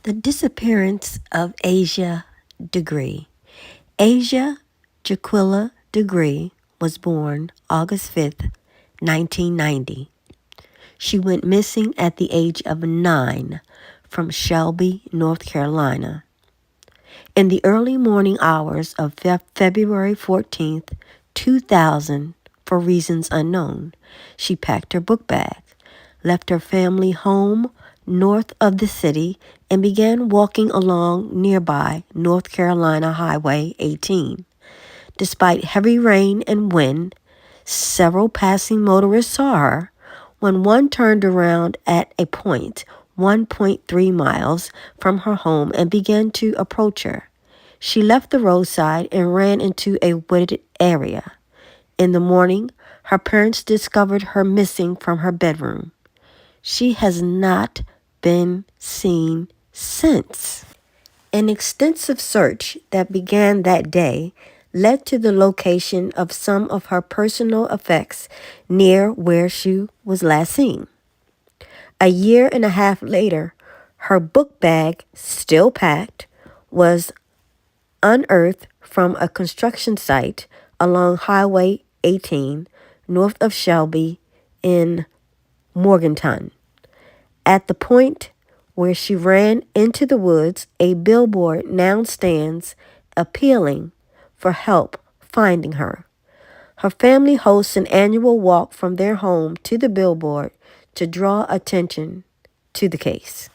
The disappearance of Asia Degree. Asia Jaquilla Degree was born August 5th, 1990. She went missing at the age of 9 from Shelby, North Carolina. In the early morning hours of February 14th, 2000, for reasons unknown, she packed her book bag, left her family home north of the city, and began walking along nearby North Carolina Highway 18. Despite heavy rain and wind, several passing motorists saw her when one turned around at a point 1.3 miles from her home and began to approach her. She left the roadside and ran into a wooded area. In the morning, her parents discovered her missing from her bedroom. She has not been seen since. An extensive search that began that day led to the location of some of her personal effects near where she was last seen. A year and a half later, her book bag, still packed, was unearthed from a construction site along Highway 18 north of Shelby in Morganton. At the point where she ran into the woods, a billboard now stands appealing for help finding her. Her family hosts an annual walk from their home to the billboard to draw attention to the case.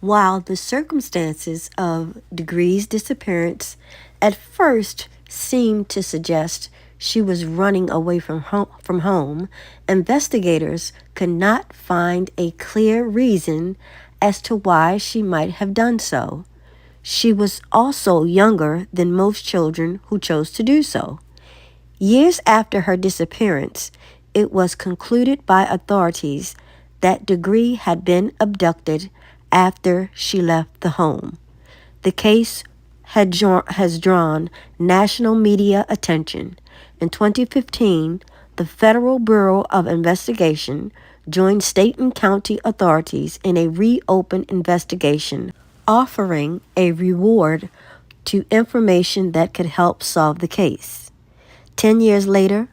While the circumstances of Degree's disappearance at first seemed to suggest she was running away from home, investigators could not find a clear reason as to why she might have done so. She was also younger than most children who chose to do so. Years after her disappearance, it was concluded by authorities that Degree had been abducted after she left the home. The case has drawn national media attention. In 2015, the Federal Bureau of Investigation joined state and county authorities in a reopened investigation, offering a reward to information that could help solve the case. 10 years later,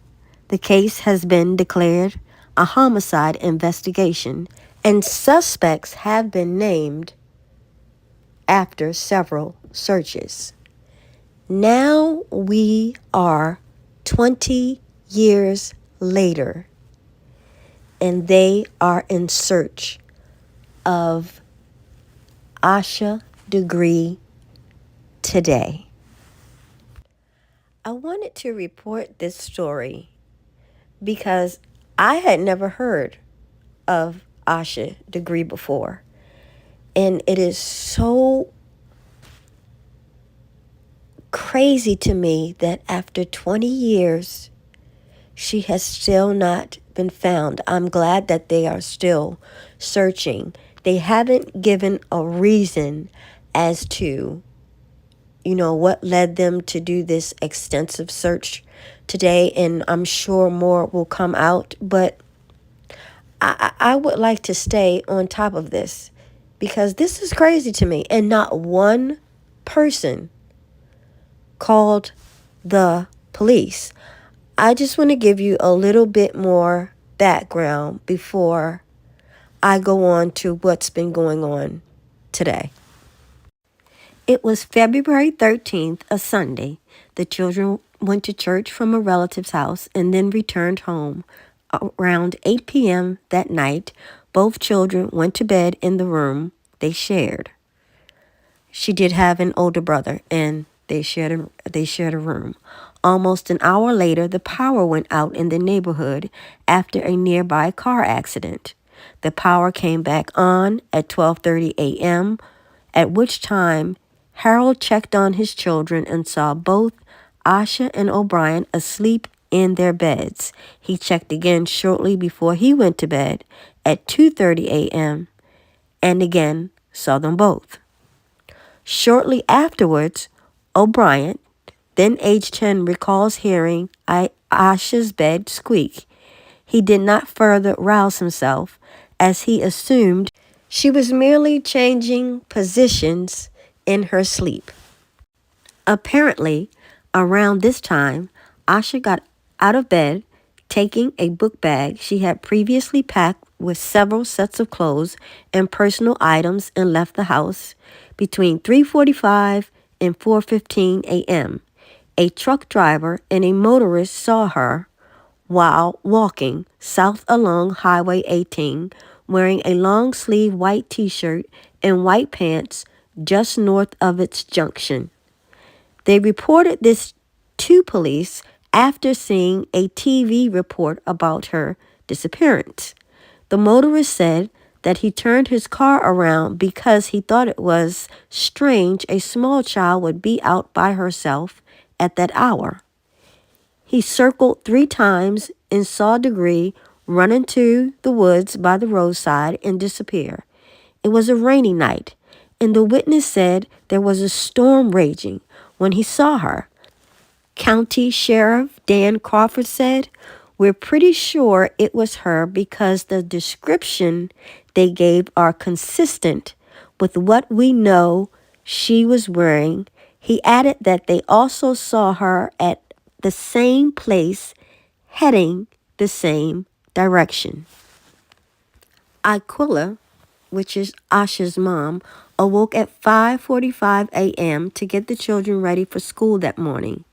the case has been declared a homicide investigation, and suspects have been named after several searches. Now we are 20 years later, and they are in search of Asha Degree today. I wanted to report this story because I had never heard of Asha Degree before. And it is so crazy to me that after 20 years, she has still not been found. I'm glad that they are still searching. They haven't given a reason as to, what led them to do this extensive search today. And I'm sure more will come out. But I would like to stay on top of this because this is crazy to me. And not one person called the police. I just want to give you a little bit more background before I go on to what's been going on today. It was February 13th, a Sunday. The children went to church from a relative's house and then returned home. Around 8 p.m. that night, both children went to bed in the room they shared. She did have an older brother, and they shared a room. Almost an hour later, the power went out in the neighborhood after a nearby car accident. The power came back on at 12:30 a.m., at which time Harold checked on his children and saw both Asha and O'Brien asleep in their beds. He checked again shortly before he went to bed at 2:30 a.m. and again saw them both. Shortly afterwards, O'Brien, then age 10, recalls hearing Asha's bed squeak. He did not further rouse himself as he assumed She was merely changing positions in her sleep. Apparently, around this time, Asha got out of bed, taking a book bag she had previously packed with several sets of clothes and personal items, and left the house between 3:45 and 4:15 a.m. A truck driver and a motorist saw her while walking south along Highway 18, wearing a long-sleeve white t-shirt and white pants just north of its junction. They reported this to police after seeing a TV report about her disappearance. The motorist said that he turned his car around because he thought it was strange a small child would be out by herself at that hour. He circled 3 times and saw Degree run into the woods by the roadside and disappear. It was a rainy night, and the witness said there was a storm raging when he saw her. County Sheriff Dan Crawford said, "We're pretty sure it was her because the description they gave are consistent with what we know she was wearing." He added that they also saw her at the same place heading the same direction. Aquila, which is Asha's mom, awoke at 5:45 a.m. to get the children ready for school that morning.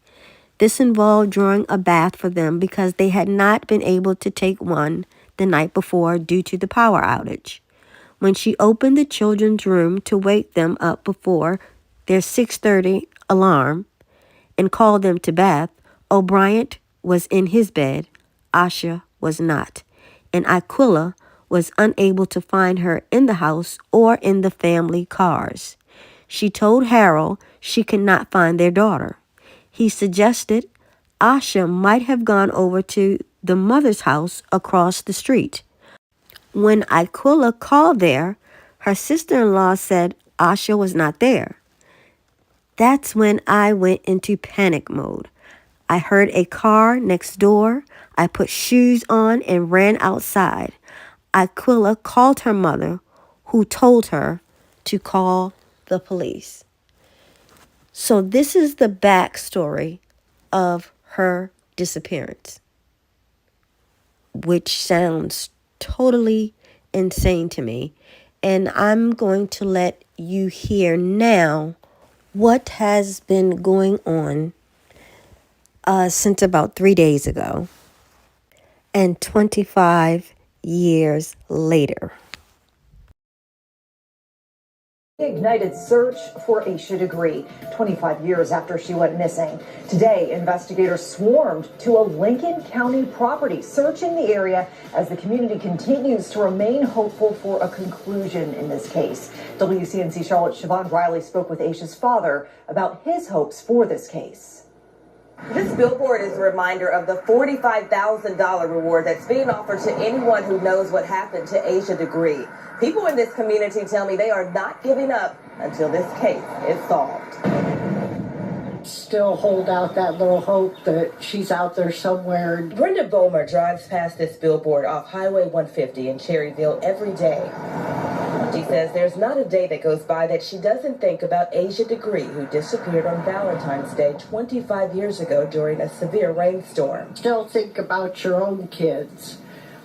This involved drawing a bath for them because they had not been able to take one the night before due to the power outage. When she opened the children's room to wake them up before their 6:30 alarm and call them to bath, O'Brien was in his bed. Asha was not, and Aquila was unable to find her in the house or in the family cars. She told Harold she could not find their daughter. He suggested Asha might have gone over to the mother's house across the street. When Aquila called there, her sister-in-law said Asha was not there. That's when I went into panic mode. I heard a car next door. I put shoes on and ran outside. Aquila called her mother, who told her to call the police. So this is the backstory of her disappearance, which sounds totally insane to me. And I'm going to let you hear now what has been going on since about 3 days ago and 25 years later. Ignited search for Asha Degree 25 years after she went missing. Today, investigators swarmed to a Lincoln County property, searching the area as the community continues to remain hopeful for a conclusion in this case. WCNC Charlotte's Siobhan Riley spoke with Asha's father about his hopes for this case. This billboard is a reminder of the $45,000 reward that's being offered to anyone who knows what happened to Asha Degree. People in this community tell me they are not giving up until this case is solved. Still hold out that little hope that she's out there somewhere. Brenda Bomer drives past this billboard off Highway 150 in Cherryville every day. She says there's not a day that goes by that she doesn't think about Asha Degree, who disappeared on Valentine's Day 25 years ago during a severe rainstorm. Still think about your own kids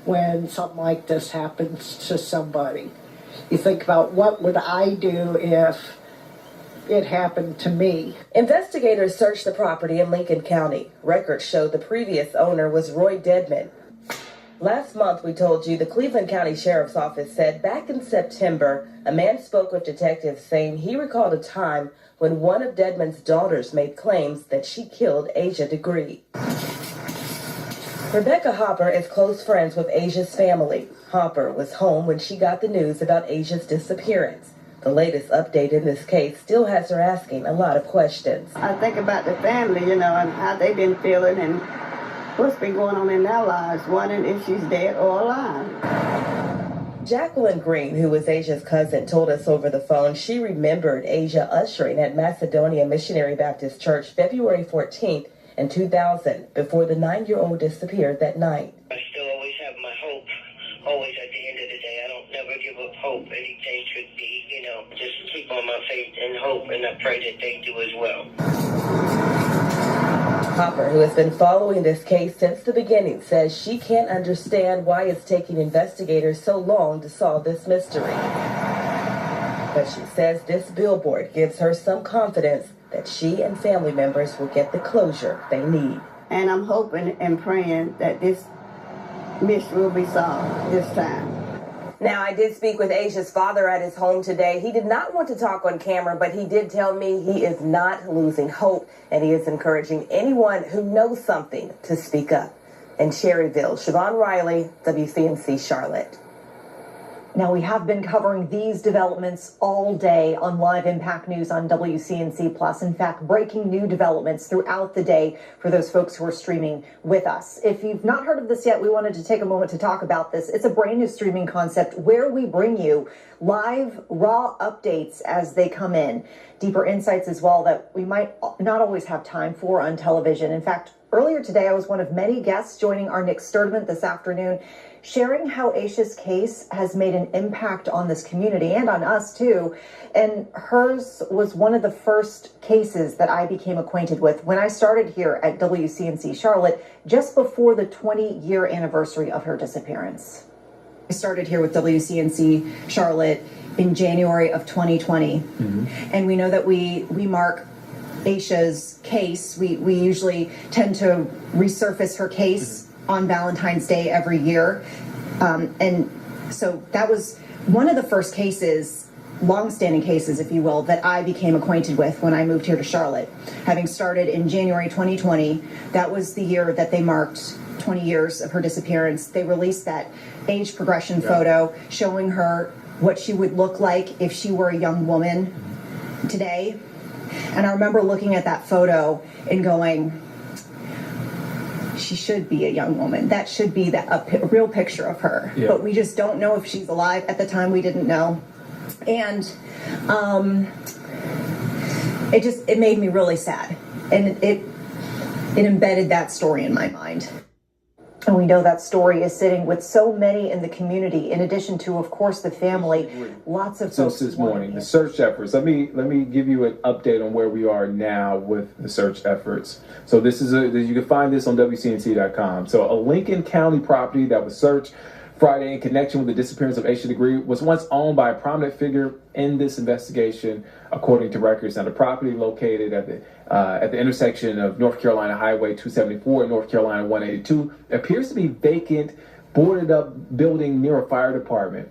when something like this happens to somebody. You think about, what would I do if it happened to me? Investigators searched the property in Lincoln County. Records show the previous owner was Roy Dedman. Last month, we told you the Cleveland County Sheriff's Office said back in September, a man spoke with detectives saying he recalled a time when one of Dedman's daughters made claims that she killed Asha Degree. Rebecca Hopper is close friends with Asha's family. Hopper was home when she got the news about Asha's disappearance. The latest update in this case still has her asking a lot of questions. I think about the family, and how they've been feeling and what's been going on in their lives, wondering if she's dead or alive. Jacqueline Green, who was Asha's cousin, told us over the phone she remembered Asha ushering at Macedonia Missionary Baptist Church February 14th in 2000 before the 9-year-old disappeared that night. I still always have my hope, always at the end of the day. I don't never give up hope. Anything faith and hope, and I pray that they do as well. Hopper, who has been following this case since the beginning, says she can't understand why it's taking investigators so long to solve this mystery. But she says this billboard gives her some confidence that she and family members will get the closure they need. And I'm hoping and praying that this mystery will be solved this time. Now, I did speak with Asha's father at his home today. He did not want to talk on camera, but he did tell me he is not losing hope, and he is encouraging anyone who knows something to speak up. In Cherryville, Siobhan Riley, WCNC Charlotte. Now, we have been covering these developments all day on Live Impact News on WCNC Plus. In fact, breaking new developments throughout the day for those folks who are streaming with us. If you've not heard of this yet, we wanted to take a moment to talk about this. It's a brand new streaming concept where we bring you live, raw updates as they come in. Deeper insights as well that we might not always have time for on television. In fact, earlier today, I was one of many guests joining our Nick Sturdivant this afternoon, sharing how Asha's case has made an impact on this community and on us too. And hers was one of the first cases that I became acquainted with when I started here at WCNC Charlotte just before the 20-year anniversary of her disappearance. I started here with WCNC Charlotte in January of 2020. And we know that we mark Asha's case. We usually tend to resurface her case on Valentine's Day every year. And so that was one of the first cases, long-standing cases, if you will, that I became acquainted with when I moved here to Charlotte. Having started in January 2020, that was the year that they marked 20 years of her disappearance. They released that age progression photo showing her what she would look like if she were a young woman today. And I remember looking at that photo and going, she should be a young woman. That should be a real picture of her. Yeah. But we just don't know if she's alive. At the time, we didn't know. And it made me really sad. And it embedded that story in my mind. And we know that story is sitting with so many in the community, in addition to, of course, the family. Lots of folks. This morning, the search efforts. Let me give you an update on where we are now with the search efforts. So this is you can find this on WCNC.com. So a Lincoln County property that was searched Friday in connection with the disappearance of Asha Degree was once owned by a prominent figure in this investigation, according to records. Now, the property located at the intersection of North Carolina Highway 274 and North Carolina 182 appears to be vacant, boarded up building near a fire department.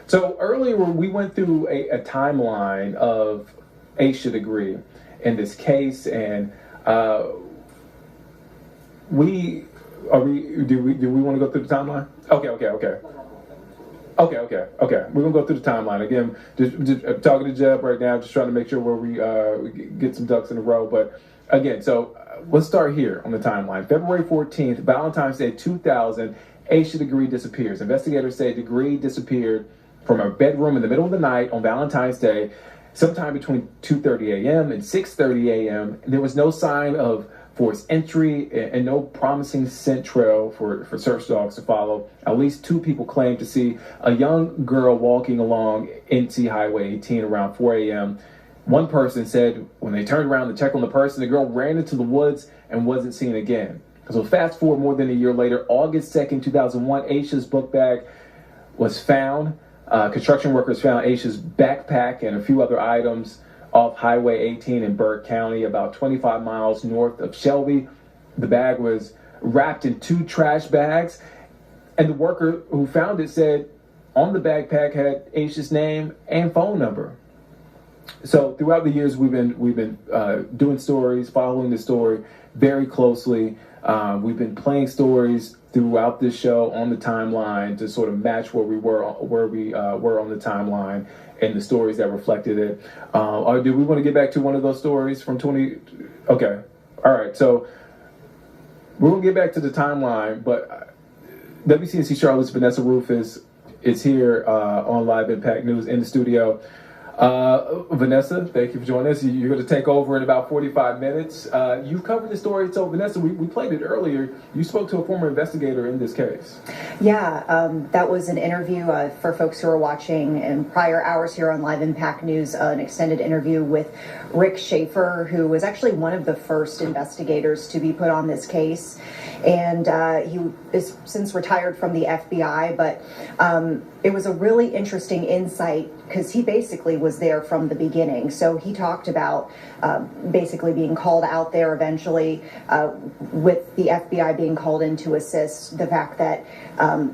So earlier we went through a timeline of Asha Degree in this case, and do we want to go through the timeline? Okay. We're gonna go through the timeline again. Just talking to Jeb right now, just trying to make sure where we get some ducks in a row. But again, so let's start here on the timeline. February 14th, Valentine's Day 2000, Asha Degree disappears. Investigators say Degree disappeared from her bedroom in the middle of the night on Valentine's Day, sometime between 2:30 a.m. and 6:30 a.m. There was no sign of forced entry and no promising scent trail for search dogs to follow. At least two people claimed to see a young girl walking along NC Highway 18 around 4 a.m. One person said when they turned around to check on the person, the girl ran into the woods and wasn't seen again. So fast forward more than a year later, August 2nd, 2001, Asha's book bag was found. Construction workers found Asha's backpack and a few other items off Highway 18 in Burke County, about 25 miles north of Shelby. The bag was wrapped in 2 trash bags, and the worker who found it said on the backpack had Asha's name and phone number. So throughout the years, we've been doing stories, following the story very closely. We've been playing stories throughout this show on the timeline to sort of match where we were on the timeline and the stories that reflected it. Or do we want to get back to one of those stories from 20? Okay, all right. So we're gonna get back to the timeline, but WCNC Charlotte's Vanessa Rufus is here on Live Impact News in the studio. Vanessa, thank you for joining us. You're going to take over in about 45 minutes. You've covered the story. So, Vanessa, we played it earlier. You spoke to a former investigator in this case. Yeah, that was an interview for folks who are watching in prior hours here on Live Impact News, an extended interview with Rick Schaefer, who was actually one of the first investigators to be put on this case. And he is since retired from the FBI, but it was a really interesting insight because he basically was there from the beginning. So he talked about basically being called out there eventually with the FBI being called in to assist, the fact that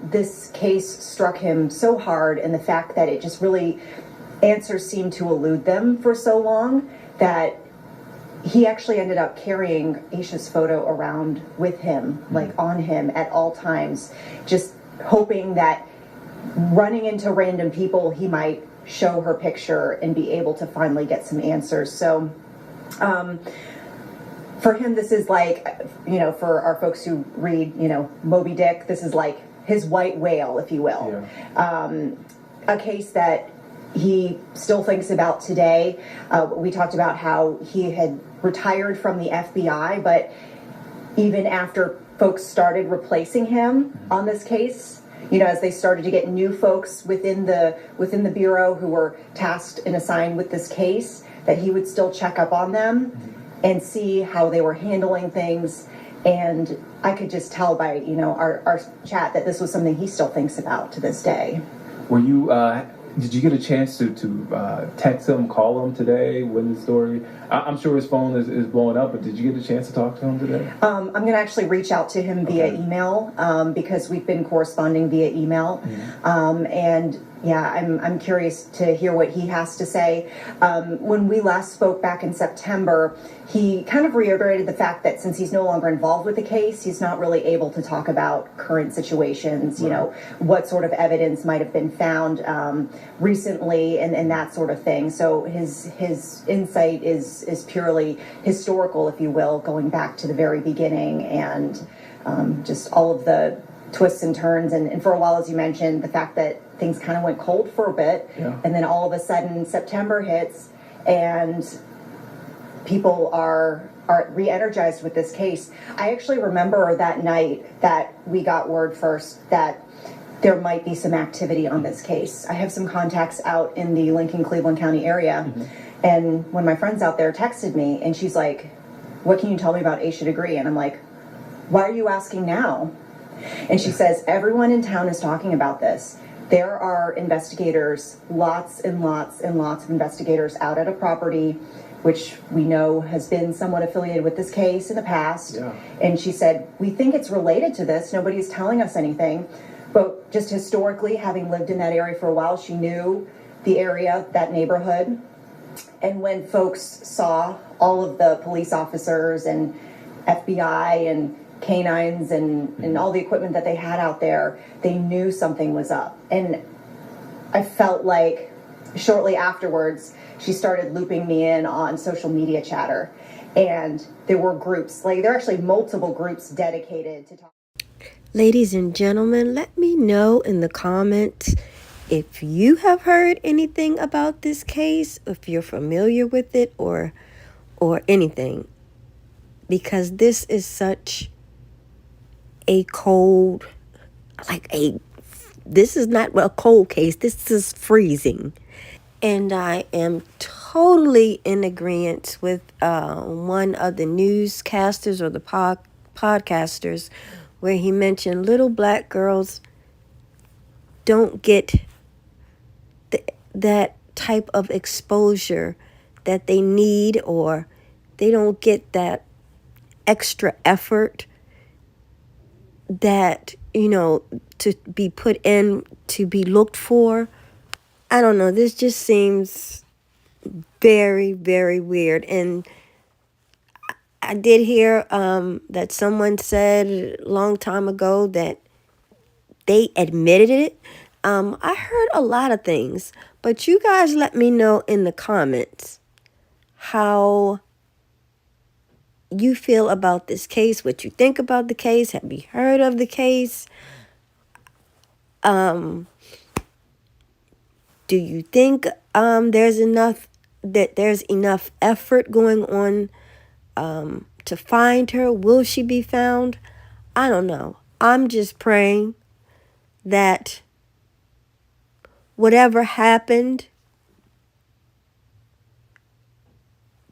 this case struck him so hard, and the fact that it just really, answers seemed to elude them for so long that he actually ended up carrying Asha's photo around with him, like on him at all times, just hoping that running into random people, he might show her picture and be able to finally get some answers. So for him, this is like, for our folks who read, Moby Dick, this is like his white whale, if you will. Yeah. A case that he still thinks about today. We talked about how he had retired from the FBI, but even after folks started replacing him on this case, as they started to get new folks within the bureau who were tasked and assigned with this case, that he would still check up on them and see how they were handling things. And I could just tell by our chat that this was something he still thinks about to this day. Were you? Did you get a chance to text him, call him today with the story? I'm sure his phone is blowing up, but did you get a chance to talk to him today? I'm going to actually reach out to him via email because we've been corresponding via email. Mm-hmm. And yeah, I'm curious to hear what he has to say. When we last spoke back in September, he kind of reiterated the fact that since he's no longer involved with the case, he's not really able to talk about current situations, right. What sort of evidence might have been found recently and that sort of thing. So his insight is purely historical, if you will, going back to the very beginning and just all of the twists and turns. And for a while, as you mentioned, the fact that things kind of went cold for a bit, yeah. And then all of a sudden September hits and people are re-energized with this case. I actually remember that night that we got word first that there might be some activity on this case. I have some contacts out in the Lincoln, Cleveland County area. Mm-hmm. And when my friends out there texted me and she's like, "What can you tell me about Asha Degree?" And I'm like, "Why are you asking now?" And she says, "Everyone in town is talking about this. There are investigators, lots and lots and lots of investigators out at a property, which we know has been somewhat affiliated with this case in the past." Yeah. And she said, "We think it's related to this. Nobody's telling us anything. But just historically, having lived in that area for a while, she knew the area, that neighborhood. And when folks saw all of the police officers and FBI and canines and all the equipment that they had out there, they knew something was up." And I felt like shortly afterwards, she started looping me in on social media chatter. And there were groups, there are actually multiple groups dedicated to talk. Ladies and gentlemen, let me know in the comments if you have heard anything about this case, if you're familiar with it or anything. Because this is such a cold, this is not a cold case, this is freezing. And I am totally in agreement with one of the newscasters or the podcasters where he mentioned little black girls don't get that type of exposure that they need, or they don't get that extra effort that, to be put in, to be looked for. I don't know. This just seems very, very weird. And I did hear that someone said a long time ago that they admitted it. I heard a lot of things, but you guys let me know in the comments how you feel about this case, what you think about the case. Have you heard of the case? Do you think there's enough effort going on to find her? Will she be found? I don't know. I'm just praying that whatever happened,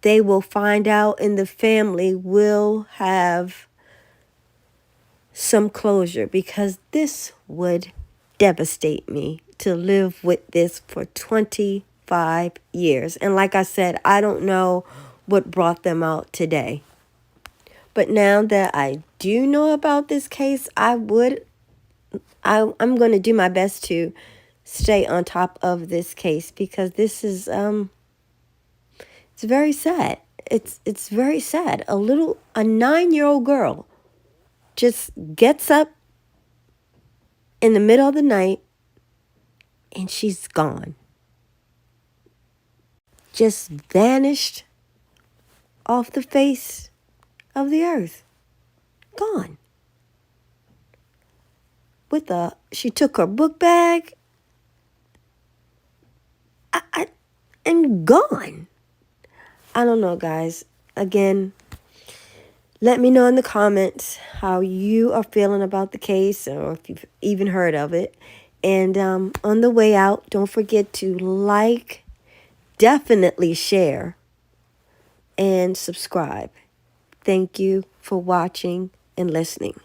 they will find out and the family will have some closure, because this would devastate me to live with this for 25 years. And like I said, I don't know what brought them out today. But now that I do know about this case, I'm going to do my best to stay on top of this case, because this is it's very sad. It's very sad. A 9-year-old girl just gets up in the middle of the night and she's gone. Just vanished off the face of the earth. Gone. She took her book bag and gone. I don't know, guys. Again, let me know in the comments how you are feeling about the case, or if you've even heard of it. And on the way out, don't forget to like, definitely share, and subscribe. Thank you for watching and listening.